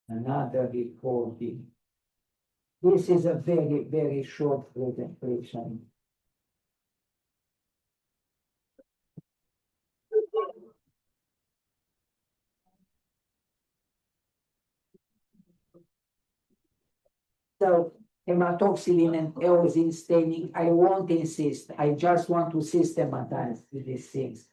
another recording. This is a very, very short presentation. So hematoxylin and eosin staining, I won't insist. I just want to systematize these things.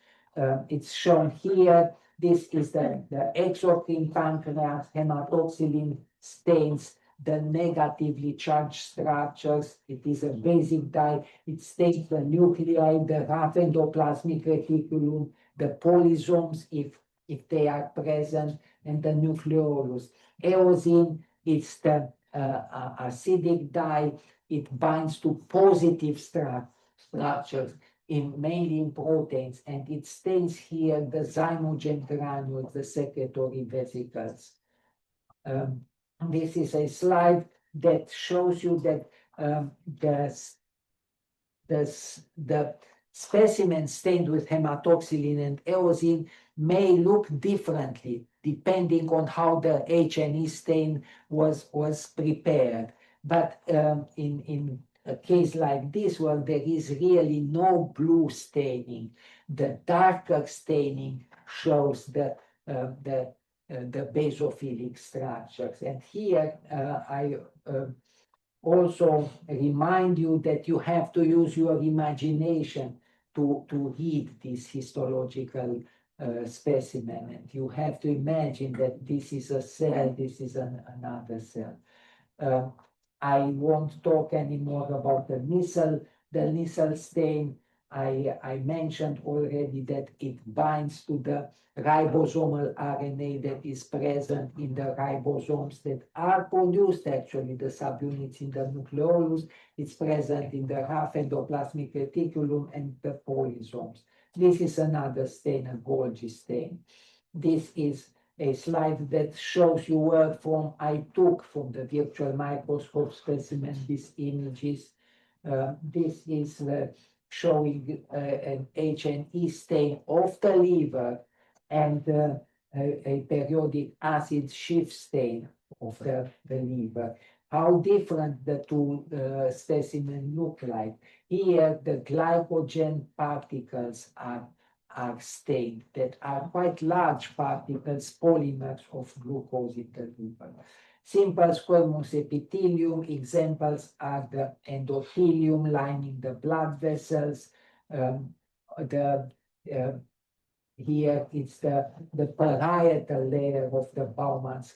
It's shown here. This is the exocrine pancreas. Hematoxylin stains the negatively charged structures. It is a basic dye. It stains the nuclei, the rough endoplasmic reticulum, the polysomes if they are present, and the nucleolus. Eosin is the acidic dye. It binds to positive structures mainly in proteins, and it stains here the zymogen granules, the secretory vesicles. This is a slide that shows you that the specimen stained with hematoxylin and eosin may look differently depending on how the H&E stain was prepared. But in a case like this, well, there is really no blue staining. The darker staining shows the basophilic structures. And here I also remind you that you have to use your imagination to read this histological specimen. And you have to imagine that this is a cell, this is another cell. I won't talk anymore about the Nissl stain. I mentioned already that it binds to the ribosomal RNA that is present in the ribosomes that are produced, actually, the subunits in the nucleolus. It's present in the rough endoplasmic reticulum and the polysomes. This is another stain, a Golgi stain. This is a slide that shows you word from I took from the virtual microscope specimen, these images. This is showing an H&E stain of the liver and a periodic acid Schiff stain of the liver. How different the two specimens look like. Here, the glycogen particles are stained, that are quite large particles, polymers of glucose in the liver. Simple squamous epithelium examples are the endothelium lining the blood vessels. Here it's the parietal layer of the Bowman's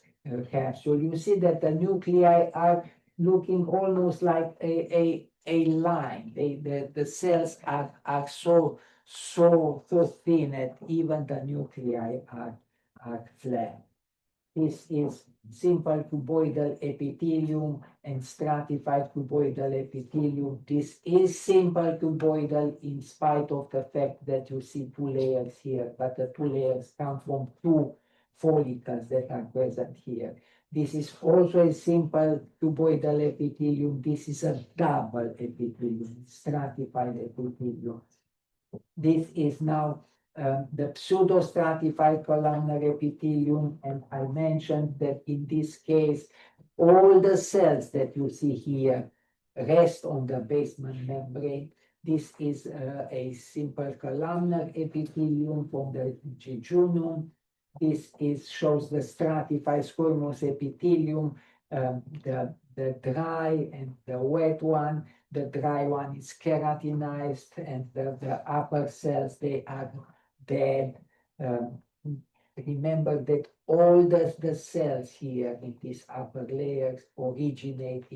capsule. You see that the nuclei are looking almost like a line. The cells are so thin that even the nuclei are flat. This is simple cuboidal epithelium and stratified cuboidal epithelium. This is simple cuboidal in spite of the fact that you see two layers here, but the two layers come from two follicles that are present here. This is also a simple cuboidal epithelium. This is a double epithelium, stratified epithelium. This is now the pseudostratified columnar epithelium, and I mentioned that in this case, all the cells that you see here rest on the basement membrane. This is a simple columnar epithelium from the jejunum. This shows the stratified squamous epithelium, the dry and the wet one. The dry one is keratinized, and the upper cells, they are dead. Remember that all the cells here in these upper layers originate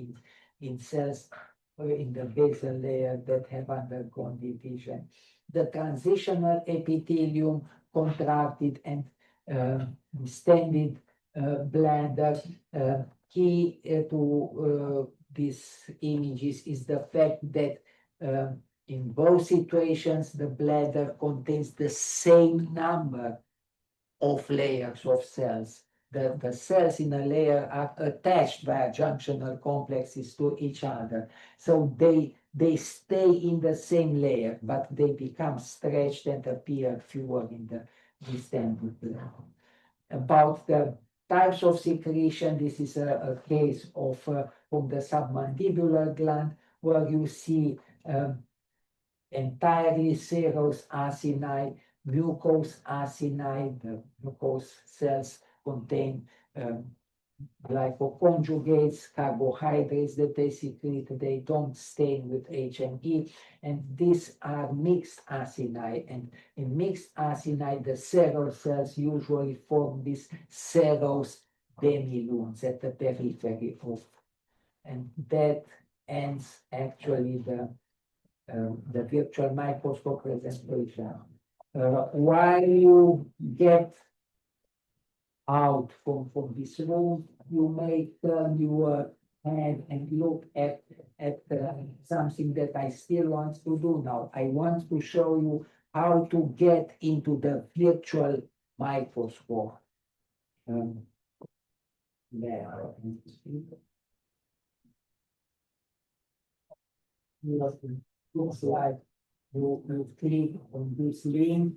in cells in the basal layer that have undergone division. The transitional epithelium contracted and distended bladder. Key to these images is the fact that in both situations the bladder contains the same number of layers of cells. The cells in a layer are attached via junctional complexes to each other. So they stay in the same layer, but they become stretched and appear fewer in the distended bladder. About the types of secretion. This is a case of from the submandibular gland, where you see entirely serous acini, mucose acini. The mucose cells contain glycoconjugates, carbohydrates that they secrete. They don't stain with HME, and these are mixed acini. And in mixed acini, the serous cells usually form these serous demilunes at the periphery of, and that ends actually the virtual microscope presentation. While you get out from this room, you may turn your head and look at something that I still want to do now. I want to show you how to get into the virtual microscope. There. Looks like you click on this link.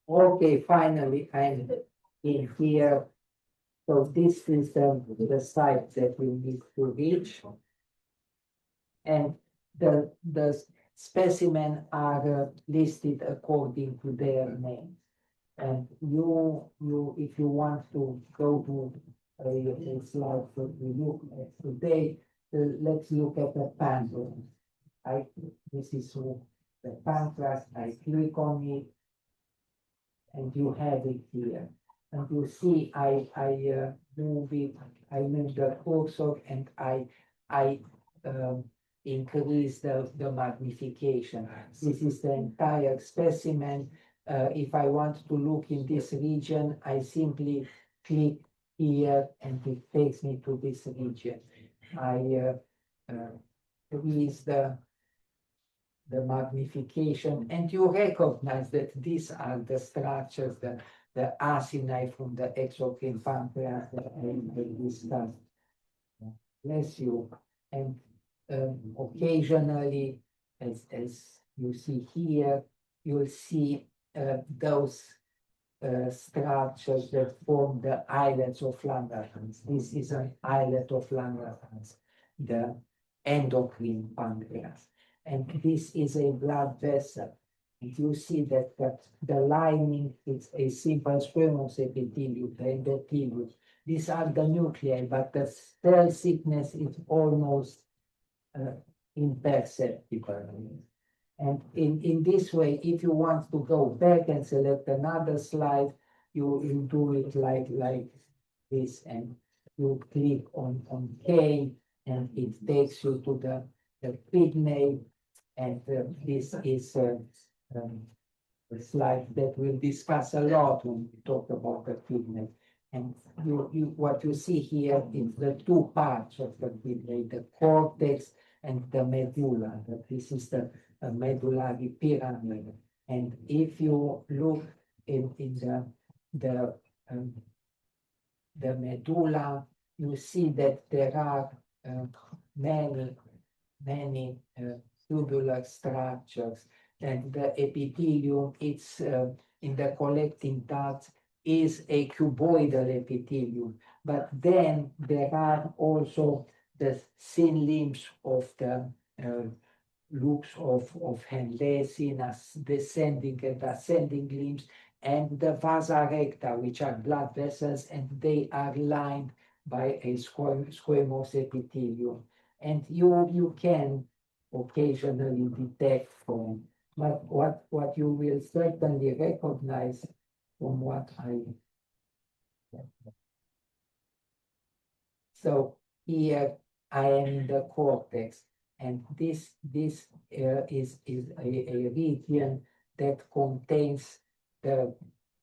Okay, finally I'm in here. So this is the site that we need to reach. And the specimen are listed according to their names. And if you want to go to a slide that we look at today, let's look at the pancreas. This is the pancreas. I click on it, and you have it here. And you see, I move it. I move the cursor, and I increase the magnification. This is the entire specimen. If I want to look in this region, I simply click here and it takes me to this region. I increase the magnification, and you recognize that these are the structures, the acini from the exocrine pancreas that I discussed. Bless you. And occasionally, as you see here, you'll see those structures that form the islets of Langerhans. This is an islet of Langerhans, the endocrine pancreas. and this is a blood vessel. And you see that the lining is a simple squamous epithelium, the endothelium. These are the nuclei, but the cell thickness is almost imperceptible. And in this way, if you want to go back and select another slide, you do it like this, and you click on K, and it takes you to the kidney, and this is a slide that we'll discuss a lot when we talk about the kidney. And what you see here is the two parts of the kidney, the cortex and the medulla. This is the medullary pyramid. And if you look in the medulla, you see that there are many tubular structures, and the epithelium, it's in the collecting ducts, is a cuboidal epithelium. But then there are also the thin limbs of the loops of Henle, as descending and ascending limbs, and the vasa recta, which are blood vessels, and they are lined by a squamous epithelium. And you can occasionally detect from, but what you will certainly recognize from what so here I am in the cortex, and this is a region that contains the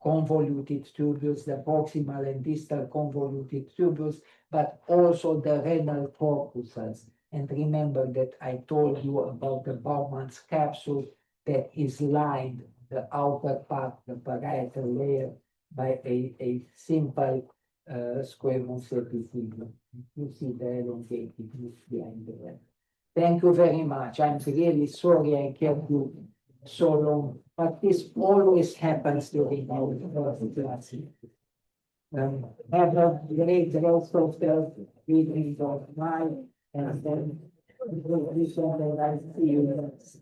convoluted tubules, the proximal and distal convoluted tubules, but also the renal corpuscles. And remember that I told you about the Bowman's capsule that is lined, the outer part, the parietal layer, by a simple squamous epithelium. You see the elongated leaf behind the red. Thank you very much. I'm really sorry I kept you so long, but this always happens during our first class. Have a great rest of the evening of mine, and then we shall that I see you next.